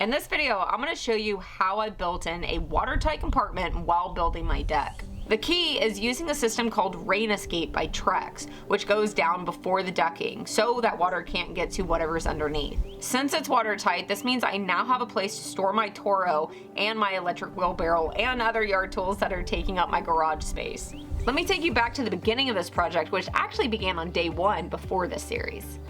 In this video, I'm going to show you how I built in a watertight compartment while building my deck. The key is using a system called Rain Escape by Trex, which goes down before the decking so that water can't get to whatever's underneath. Since it's watertight, this means I now have a place to store my Toro and my electric wheelbarrow and other yard tools that are taking up my garage space. Let me take you back to the beginning of this project, which actually began on day 1 before this series.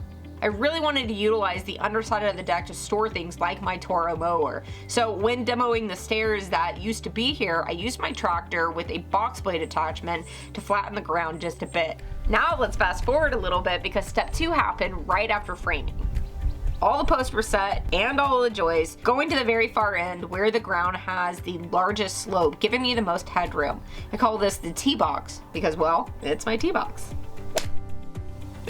I really wanted to utilize the underside of the deck to store things like my Toro mower. So when demoing the stairs that used to be here, I used my tractor with a box blade attachment to flatten the ground just a bit. Now let's fast forward a little bit because step 2 happened right after framing. All the posts were set and all the joists, going to the very far end where the ground has the largest slope, giving me the most headroom. I call this the T-box because, well, it's my T-box.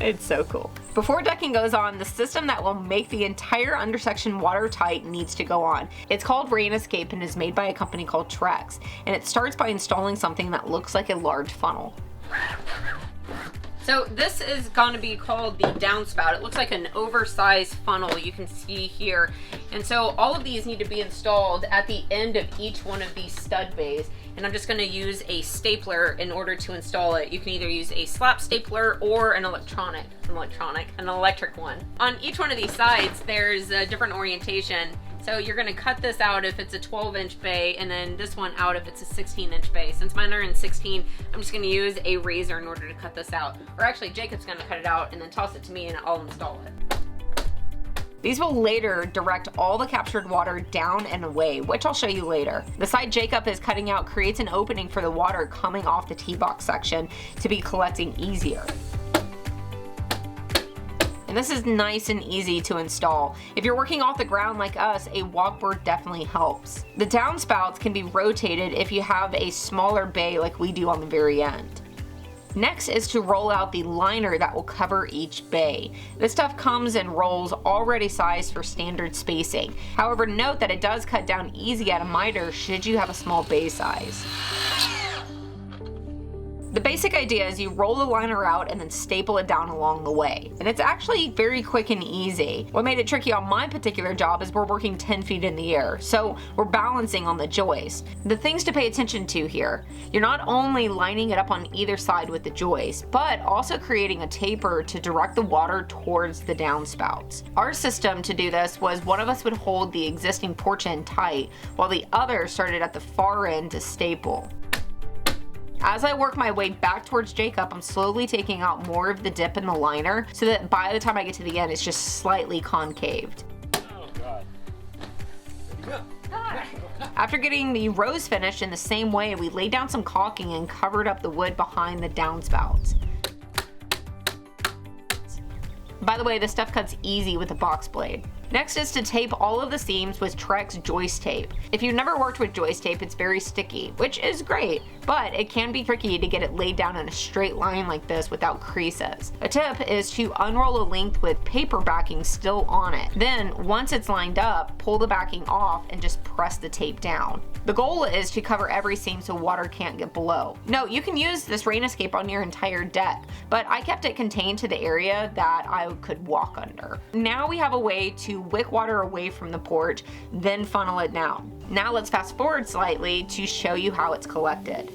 It's so cool. Before decking goes on, the system that will make the entire undersection watertight needs to go on. It's called Rain Escape and is made by a company called Trex, and it starts by installing something that looks like a large funnel. So this is going to be called the downspout. It looks like an oversized funnel you can see here. And so all of these need to be installed at the end of each one of these stud bays. And I'm just going to use a stapler in order to install it. You can either use a slap stapler or an electric one. On each one of these sides, there's a different orientation. So you're going to cut this out if it's a 12-inch bay, and then this one out if it's a 16-inch bay. Since mine are in 16, I'm just going to use a razor in order to cut this out. Or actually, Jacob's going to cut it out and then toss it to me and I'll install it. These will later direct all the captured water down and away, which I'll show you later. The side Jacob is cutting out creates an opening for the water coming off the T-box section to be collecting easier. And this is nice and easy to install. If you're working off the ground like us, a walkboard definitely helps. The downspouts can be rotated if you have a smaller bay like we do on the very end. Next is to roll out the liner that will cover each bay. This stuff comes in rolls already sized for standard spacing. However, note that it does cut down easy at a miter should you have a small bay size. The basic idea is you roll the liner out and then staple it down along the way. And it's actually very quick and easy. What made it tricky on my particular job is we're working 10 feet in the air, so we're balancing on the joist. The things to pay attention to here, you're not only lining it up on either side with the joist, but also creating a taper to direct the water towards the downspouts. Our system to do this was one of us would hold the existing porch end tight, while the other started at the far end to staple. As I work my way back towards Jacob, I'm slowly taking out more of the dip in the liner so that by the time I get to the end, it's just slightly concaved. Oh God. After getting the rows finished in the same way, we laid down some caulking and covered up the wood behind the downspouts. By the way, this stuff cuts easy with a box blade. Next is to tape all of the seams with Trex joist tape. If you've never worked with joist tape, it's very sticky, which is great, but it can be tricky to get it laid down in a straight line like this without creases. A tip is to unroll a length with paper backing still on it. Then, once it's lined up, pull the backing off and just press the tape down. The goal is to cover every seam so water can't get below. No, you can use this Rain Escape on your entire deck, but I kept it contained to the area that I could walk under. Now we have a way to wick water away from the porch, then funnel it down. Now let's fast forward slightly to show you how it's collected.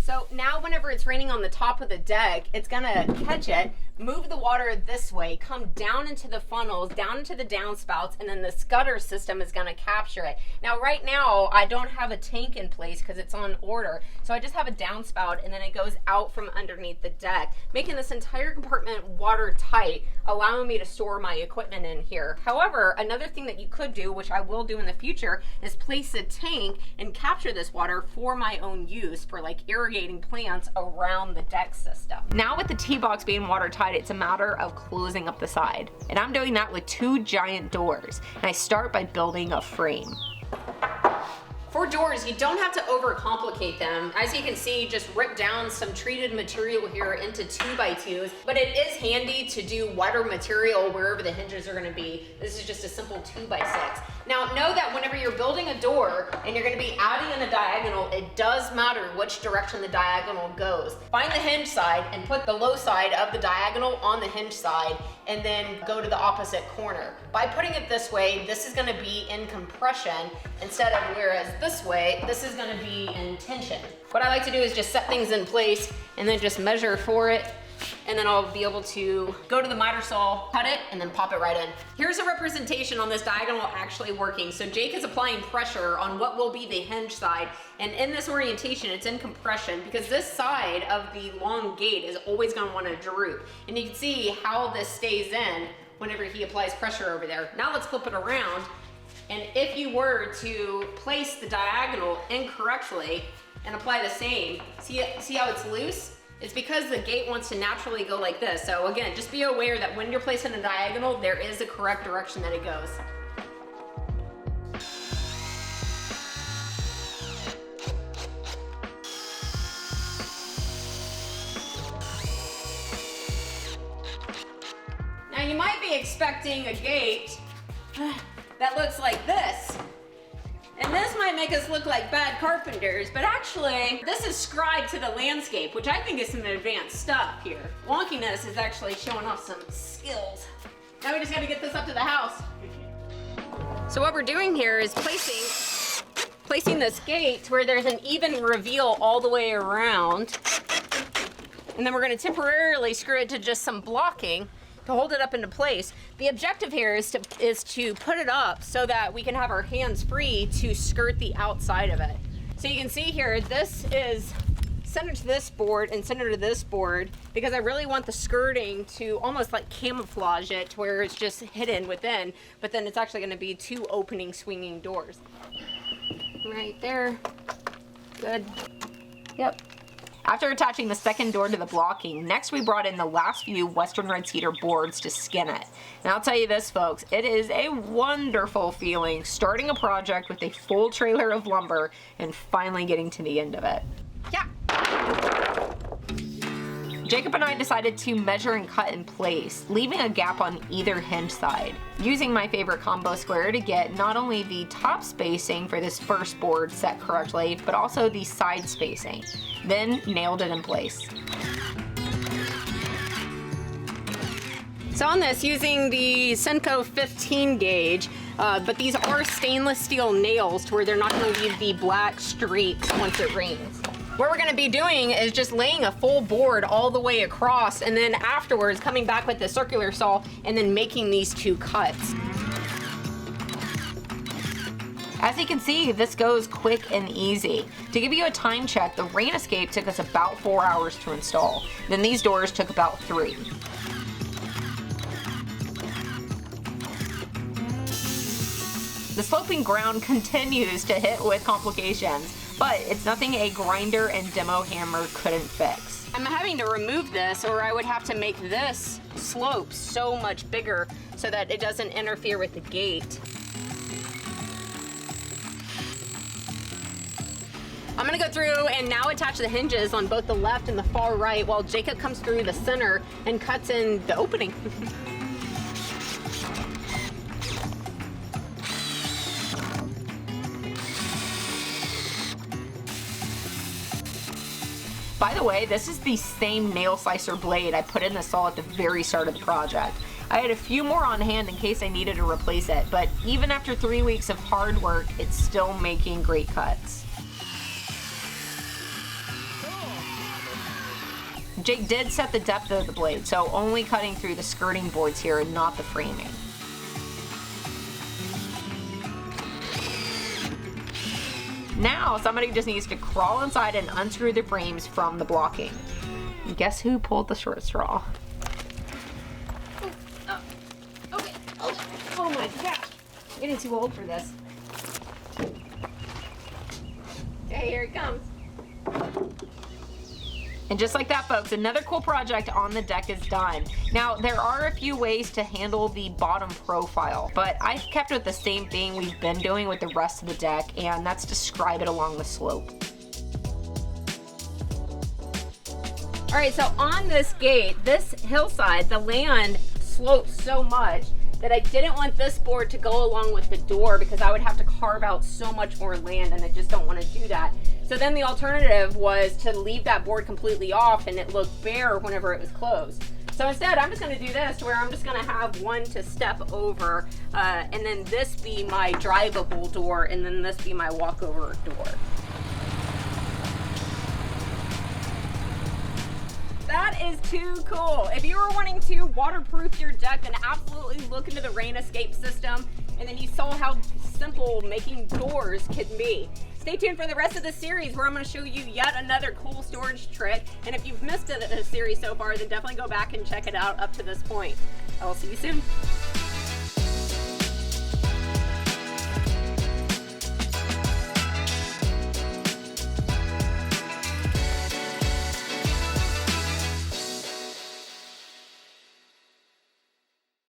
So now whenever it's raining on the top of the deck, it's gonna catch it, move the water this way, come down into the funnels, down into the downspouts, and then the scudder system is gonna capture it. Now right now, I don't have a tank in place because it's on order, so I just have a downspout and then it goes out from underneath the deck, making this entire compartment watertight, allowing me to store my equipment in here. However, another thing that you could do, which I will do in the future, is place a tank and capture this water for my own use for like irrigating plants around the deck system. Now with the T-box being watertight, it's a matter of closing up the side. And I'm doing that with 2 giant doors. And I start by building a frame. For doors, you don't have to overcomplicate them. As you can see, just rip down some treated material here into 2x2s, but it is handy to do wetter material wherever the hinges are gonna be. This is just a simple 2x6. Now, know that whenever you're building a door and you're gonna be adding in a diagonal, it does matter which direction the diagonal goes. Find the hinge side and put the low side of the diagonal on the hinge side, and then go to the opposite corner. By putting it this way, this is gonna be in compression instead of whereas this way, this is gonna be in tension. What I like to do is just set things in place and then just measure for it, and then I'll be able to go to the miter saw, cut it, and then pop it right in. Here's a representation on this diagonal actually working. So Jake is applying pressure on what will be the hinge side, and in this orientation, it's in compression because this side of the long gate is always gonna wanna droop. And you can see how this stays in whenever he applies pressure over there. Now let's flip it around. And if you were to place the diagonal incorrectly and apply the same, see how it's loose? It's because the gate wants to naturally go like this. So again, just be aware that when you're placing a diagonal, there is a correct direction that it goes. Now you might be expecting a gate that looks like this. And this might make us look like bad carpenters, but actually, this is scribed to the landscape, which I think is some advanced stuff here. Wonkiness is actually showing off some skills. Now we just gotta get this up to the house. So what we're doing here is placing this gate where there's an even reveal all the way around. And then we're gonna temporarily screw it to just some blocking to hold it up into place. The objective here is to put it up so that we can have our hands free to skirt the outside of it. So you can see here, this is centered to this board and centered to this board because I really want the skirting to almost like camouflage it to where it's just hidden within, but then it's actually gonna be two opening swinging doors. Right there, good, yep. After attaching the second door to the blocking, next we brought in the last few Western Red Cedar boards to skin it. And I'll tell you this, folks, it is a wonderful feeling starting a project with a full trailer of lumber and finally getting to the end of it. Yeah. Jacob and I decided to measure and cut in place, leaving a gap on either hinge side, using my favorite combo square to get not only the top spacing for this first board set correctly, but also the side spacing. Then nailed it in place. So on this, using the Senko 15 gauge, but these are stainless steel nails to where they're not going to leave the black streaks once it rains. What we're going to be doing is just laying a full board all the way across, and then afterwards coming back with the circular saw and then making these two cuts. As you can see, this goes quick and easy. To give you a time check, the rain escape took us about 4 hours to install. Then these doors took about 3. The sloping ground continues to hit with complications, but it's nothing a grinder and demo hammer couldn't fix. I'm having to remove this, or I would have to make this slope so much bigger so that it doesn't interfere with the gate. I'm gonna go through and now attach the hinges on both the left and the far right while Jacob comes through the center and cuts in the opening. By the way, this is the same nail slicer blade I put in the saw at the very start of the project. I had a few more on hand in case I needed to replace it, but even after 3 weeks of hard work, it's still making great cuts. Jake did set the depth of the blade, so only cutting through the skirting boards here and not the framing. Now somebody just needs to crawl inside and unscrew the frames from the blocking. And guess who pulled the short straw? Okay. Oh my gosh, I'm getting too old for this. Okay, here it comes. And just like that, folks, another cool project on the deck is done. Now, there are a few ways to handle the bottom profile, but I've kept with the same thing we've been doing with the rest of the deck, and that's describe it along the slope. All right, so on this gate, this hillside, the land slopes so much that I didn't want this board to go along with the door because I would have to carve out so much more land, and I just don't want to do that. So then the alternative was to leave that board completely off and it looked bare whenever it was closed. So instead, I'm just going to do this to where I'm just going to have one to step over, and then this be my drivable door, and then this be my walkover door. That is too cool. If you were wanting to waterproof your deck, then absolutely look into the rain escape system, and then you saw how simple making doors can be. Stay tuned for the rest of the series where I'm going to show you yet another cool storage trick. And if you've missed the series so far, then definitely go back and check it out up to this point. I will see you soon.